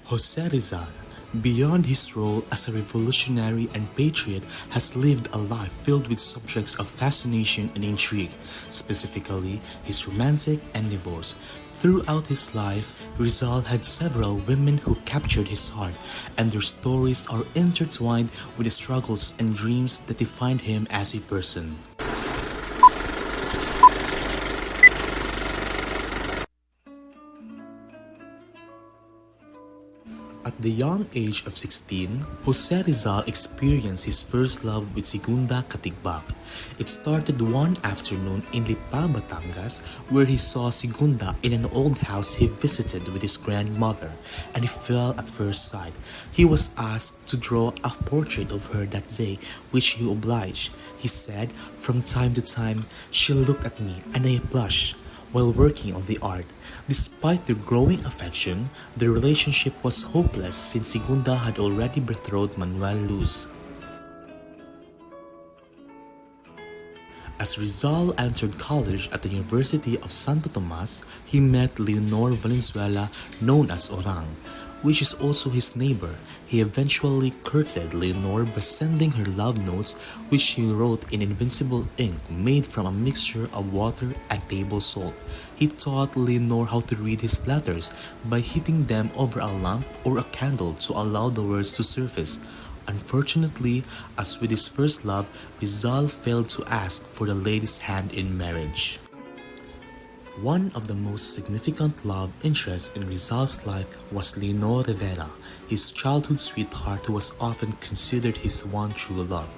José Rizal, beyond his role as a revolutionary and patriot, has lived a life filled with subjects of fascination and intrigue, specifically his romantic endeavors. Throughout his life, Rizal had several women who captured his heart, and their stories are intertwined with the struggles and dreams that defined him as a person. At the young age of 16, José Rizal experienced his first love with Segunda Katigbak. It started one afternoon in Lipa, Batangas, where he saw Segunda in an old house he visited with his grandmother, and he fell at first sight. He was asked to draw a portrait of her that day, which he obliged. He said, "From time to time, she looked at me and I blushed." While working on the art, despite their growing affection, their relationship was hopeless since Segunda had already betrothed Manuel Luz. As Rizal entered college at the University of Santo Tomas, he met Leonor Valenzuela, known as Orang, which is also his neighbor. He eventually courted Leonor by sending her love notes, which she wrote in invincible ink made from a mixture of water and table salt. He taught Leonor how to read his letters by hitting them over a lamp or a candle to allow the words to surface. Unfortunately, as with his first love, Rizal failed to ask for the lady's hand in marriage. One of the most significant love interests in Rizal's life was Leonor Rivera, his childhood sweetheart who was often considered his one true love.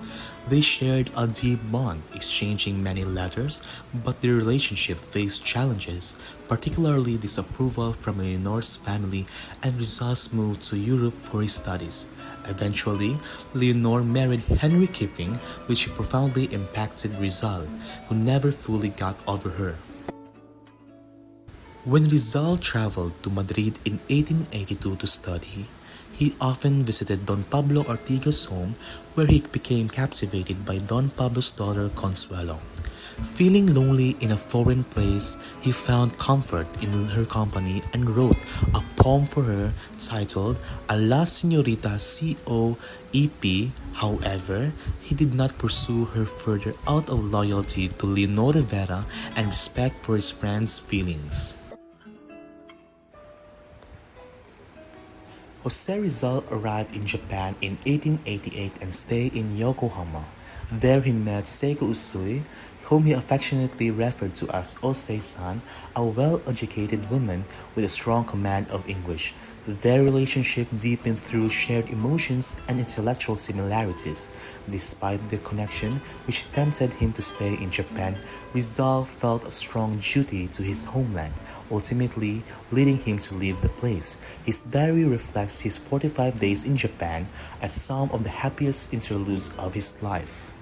They shared a deep bond, exchanging many letters, but their relationship faced challenges, particularly disapproval from Leonor's family and Rizal's move to Europe for his studies. Eventually, Leonor married Henry Kipping, which profoundly impacted Rizal, who never fully got over her. When Rizal traveled to Madrid in 1882 to study, he often visited Don Pablo Ortiga's home, where he became captivated by Don Pablo's daughter Consuelo. Feeling lonely in a foreign place, he found comfort in her company and wrote a poem for her titled A la Señorita COEP. However, he did not pursue her further out of loyalty to Leonor Rivera and respect for his friend's feelings. José Rizal arrived in Japan in 1888 and stayed in Yokohama. There he met Seiko Usui, whom he affectionately referred to as Osei-san, a well-educated woman with a strong command of English. Their relationship deepened through shared emotions and intellectual similarities. Despite their connection, which tempted him to stay in Japan, Rizal felt a strong duty to his homeland, ultimately leading him to leave the place. His diary reflects his 45 days in Japan as some of the happiest interludes of his life.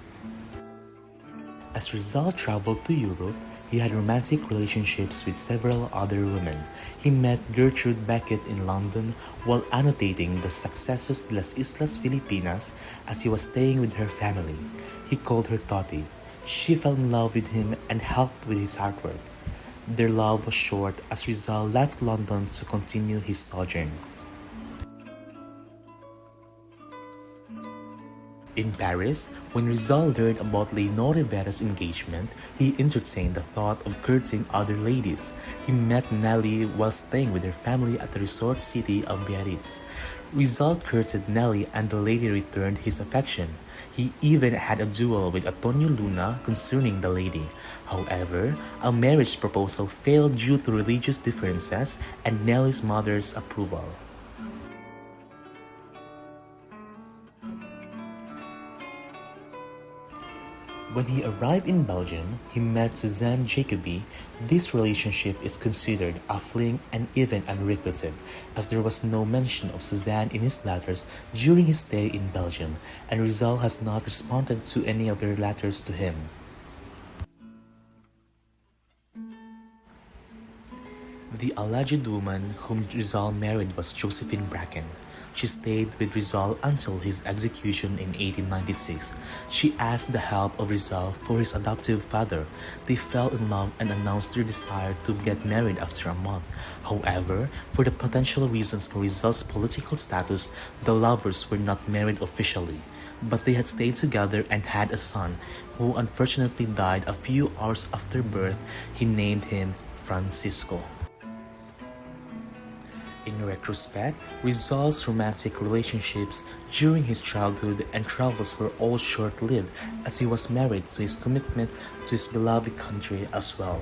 As Rizal traveled to Europe, he had romantic relationships with several other women. He met Gertrude Beckett in London while annotating the Sucesos de las Islas Filipinas as he was staying with her family. He called her Toti. She fell in love with him and helped with his artwork. Their love was short as Rizal left London to continue his sojourn. In Paris, when Rizal learned about Leonor Rivera's engagement, he entertained the thought of courting other ladies. He met Nelly while staying with her family at the resort city of Biarritz. Rizal courted Nelly and the lady returned his affection. He even had a duel with Antonio Luna concerning the lady. However, a marriage proposal failed due to religious differences and Nelly's mother's approval. When he arrived in Belgium, he met Suzanne Jacobi. This relationship is considered a fling and even unrequited, as there was no mention of Suzanne in his letters during his stay in Belgium, and Rizal has not responded to any of her letters to him. The alleged woman whom Rizal married was Josephine Bracken. She stayed with Rizal until his execution in 1896. She asked the help of Rizal for his adoptive father. They fell in love and announced their desire to get married after a month. However, for the potential reasons for Rizal's political status, the lovers were not married officially. But they had stayed together and had a son, who unfortunately died a few hours after birth. He named him Francisco. In retrospect, Rizal's romantic relationships during his childhood and travels were all short-lived, as he was married to his commitment to his beloved country as well.